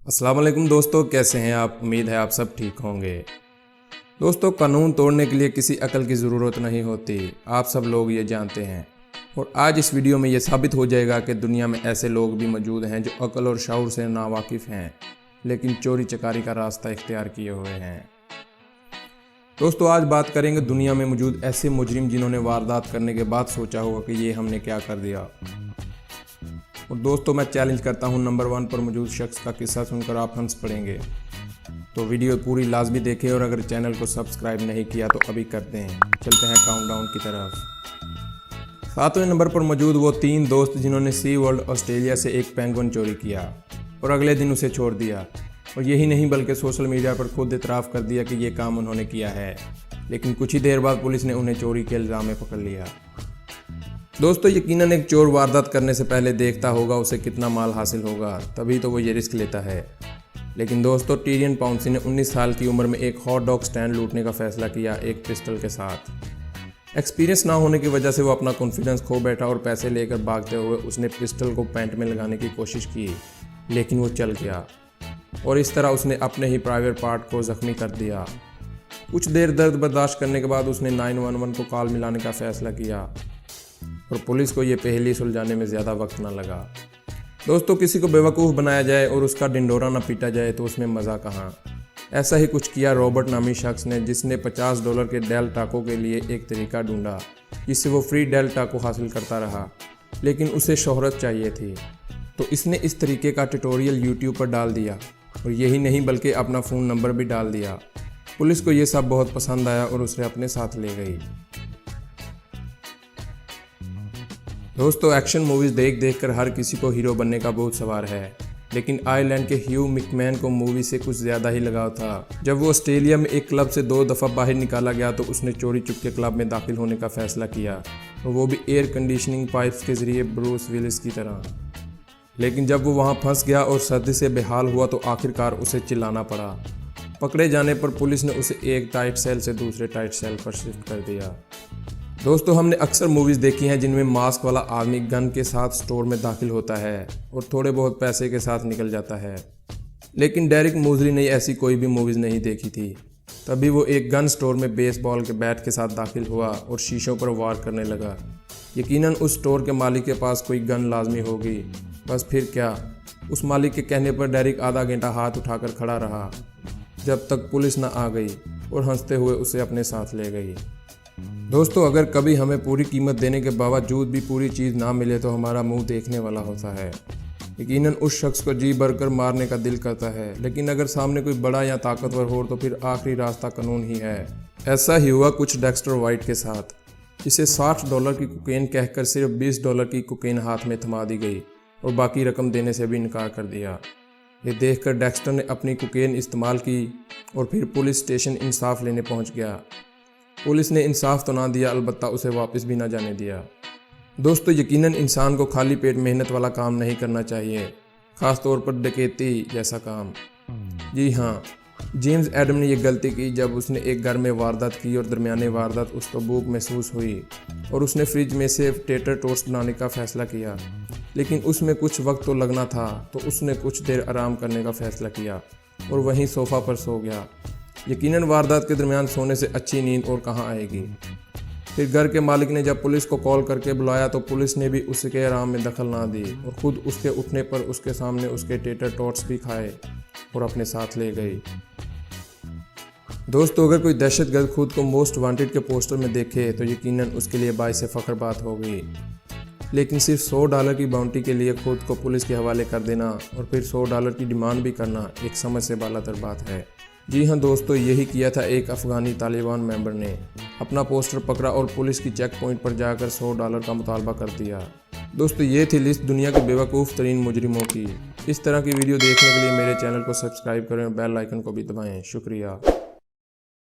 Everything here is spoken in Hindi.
अस्सलाम वालेकुम दोस्तों, कैसे हैं आप। उम्मीद है आप सब ठीक होंगे। दोस्तों, कानून तोड़ने के लिए किसी अकल की ज़रूरत नहीं होती, आप सब लोग ये जानते हैं। और आज इस वीडियो में ये साबित हो जाएगा कि दुनिया में ऐसे लोग भी मौजूद हैं जो अकल और शऊर से नावाकिफ़ हैं, लेकिन चोरी चकारी का रास्ता इख्तियार किए हुए हैं। दोस्तों, आज बात करेंगे दुनिया में मौजूद ऐसे मुजरिम जिन्होंने वारदात करने के बाद सोचा होगा कि ये हमने क्या कर दिया। और दोस्तों, मैं चैलेंज करता हूँ, नंबर 1 पर मौजूद शख्स का किस्सा सुनकर आप हंस पड़ेंगे। तो वीडियो पूरी लाजमी देखें और अगर चैनल को सब्सक्राइब नहीं किया तो अभी करते हैं। चलते हैं काउंटडाउन की तरफ। 7वें नंबर पर मौजूद वो 3 दोस्त जिन्होंने सी वर्ल्ड ऑस्ट्रेलिया से एक पेंगुइन चोरी किया और अगले दिन उसे छोड़ दिया। और यही नहीं बल्कि सोशल मीडिया पर खुद इतराफ़ कर दिया कि ये काम उन्होंने किया है। लेकिन कुछ ही देर बाद पुलिस ने उन्हें चोरी के इल्ज़ाम में पकड़ लिया। दोस्तों, यकीनन एक चोर वारदात करने से पहले देखता होगा उसे कितना माल हासिल होगा, तभी तो वो ये रिस्क लेता है। लेकिन दोस्तों, टीरियन पाउंसी ने 19 साल की उम्र में एक हॉट डॉग स्टैंड लूटने का फैसला किया, एक पिस्टल के साथ। एक्सपीरियंस ना होने की वजह से वो अपना कॉन्फिडेंस खो बैठा और पैसे लेकर भागते हुए उसने पिस्टल को पैंट में लगाने की कोशिश की, लेकिन वो चल गया और इस तरह उसने अपने ही प्राइवेट पार्ट को ज़ख्मी कर दिया। कुछ देर दर्द बर्दाश्त करने के बाद उसने 911 को कॉल मिलाने का फैसला किया और पुलिस को ये पहेली सुलझाने में ज़्यादा वक्त ना लगा। दोस्तों, किसी को बेवकूफ़ बनाया जाए और उसका डिंडोरा ना पीटा जाए तो उसमें मज़ा कहाँ। ऐसा ही कुछ किया रॉबर्ट नामी शख्स ने, जिसने $50 के डेल टाको के लिए एक तरीका ढूंढा जिससे वो फ्री डेल टाको हासिल करता रहा, लेकिन उसे शोहरत चाहिए थी। तो इसने इस तरीके का ट्यूटोरियल यूट्यूब पर डाल दिया और यही नहीं बल्कि अपना फ़ोन नंबर भी डाल दिया। पुलिस को ये सब बहुत पसंद आया और उसे अपने साथ ले गई। दोस्तों, एक्शन मूवीज़ देख देख कर हर किसी को हीरो बनने का बहुत सवार है, लेकिन आयरलैंड के ह्यू मिकमैन को मूवी से कुछ ज़्यादा ही लगाव था। जब वो ऑस्ट्रेलिया में एक क्लब से 2 दफ़ा बाहर निकाला गया तो उसने चोरी चुपके क्लब में दाखिल होने का फैसला किया, और वो भी एयर कंडीशनिंग पाइप्स के ज़रिए ब्रूस विलिस की तरह। लेकिन जब वो वहाँ फंस गया और सर्दी से बेहाल हुआ तो आखिरकार उसे चिल्लाना पड़ा। पकड़े जाने पर पुलिस ने उसे एक टाइट सेल से दूसरे टाइट सेल पर शिफ्ट कर दिया। दोस्तों, हमने अक्सर मूवीज़ देखी हैं जिनमें मास्क वाला आदमी गन के साथ स्टोर में दाखिल होता है और थोड़े बहुत पैसे के साथ निकल जाता है। लेकिन डेरिक मोज़ली ने ऐसी कोई भी मूवीज़ नहीं देखी थी। तभी वो एक गन स्टोर में बेसबॉल के बैट के साथ दाखिल हुआ और शीशों पर वार करने लगा। यकीनन उस स्टोर के मालिक के पास कोई गन लाजमी होगी। बस फिर क्या, उस मालिक के कहने पर डेरिक आधा घंटा हाथ उठाकर खड़ा रहा जब तक पुलिस न आ गई और हंसते हुए उसे अपने साथ ले गई। दोस्तों, अगर कभी हमें पूरी कीमत देने के बावजूद भी पूरी चीज़ ना मिले तो हमारा मुंह देखने वाला होता है। यकीनन उस शख्स को जी भरकर मारने का दिल करता है, लेकिन अगर सामने कोई बड़ा या ताकतवर हो तो फिर आखिरी रास्ता कानून ही है। ऐसा ही हुआ कुछ डेक्स्टर वाइट के साथ, जिसे $60 की कोकेन कहकर सिर्फ $20 की कोकेन हाथ में थमा दी गई और बाकी रकम देने से भी इनकार कर दिया। ये देखकर डेक्स्टर ने अपनी कोकेन इस्तेमाल की और फिर पुलिस स्टेशन इंसाफ लेने पहुंच गया। पुलिस ने इंसाफ तो ना दिया, अलबत्ता उसे वापस भी ना जाने दिया। दोस्तों, यकीनन इंसान को खाली पेट मेहनत वाला काम नहीं करना चाहिए, ख़ास तौर पर डकैती जैसा काम। जी हाँ, जेम्स एडम ने यह गलती की जब उसने एक घर में वारदात की और दरमियाने वारदात उसको भूख महसूस हुई और उसने फ्रिज में से टेटर टोस्ट बनाने का फ़ैसला किया। लेकिन उसमें कुछ वक्त तो लगना था, तो उसने कुछ देर आराम करने का फ़ैसला किया और वहीं सोफ़ा पर सो गया। यकीनन वारदात के दरमियान सोने से अच्छी नींद और कहाँ आएगी। फिर घर के मालिक ने जब पुलिस को कॉल करके बुलाया तो पुलिस ने भी उसके आराम में दखल ना दी और ख़ुद उसके उठने पर उसके सामने उसके टेटर टॉट्स भी खाए और अपने साथ ले गई। दोस्तों, अगर कोई दहशतगर्द खुद को मोस्ट वांटेड के पोस्टर में देखे तो यकीनन उसके लिए बाइस फ़ख्र बात होगी। लेकिन सिर्फ $100 की बाउंटी के लिए खुद को पुलिस के हवाले कर देना और फिर $100 की डिमांड भी करना एक समझ से बालातर बात है। जी हाँ दोस्तों, यही किया था एक अफ़गानी तालिबान मेंबर ने। अपना पोस्टर पकड़ा और पुलिस की चेक पॉइंट पर जाकर $100 का मुतालबा कर दिया। दोस्तों, ये थी लिस्ट दुनिया के बेवकूफ़ तरीन मुजरिमों की। इस तरह की वीडियो देखने के लिए मेरे चैनल को सब्सक्राइब करें और बेल आइकन को भी दबाएं। शुक्रिया।